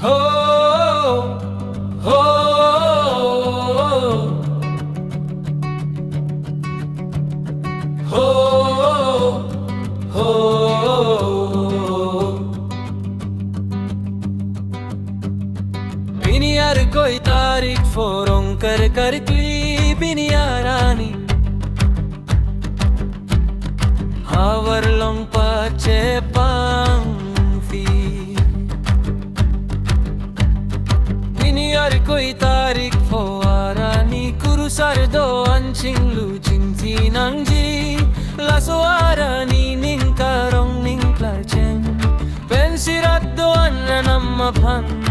Ho, ho, ho, ho. Biniar koi tarik forong kar kli biniarani Havar long pace pangfi Biniar koi tarik forani kurusardo anchinglu jinti nangji Laso arani ning karong ning klarchen Pensirat doan ranam phan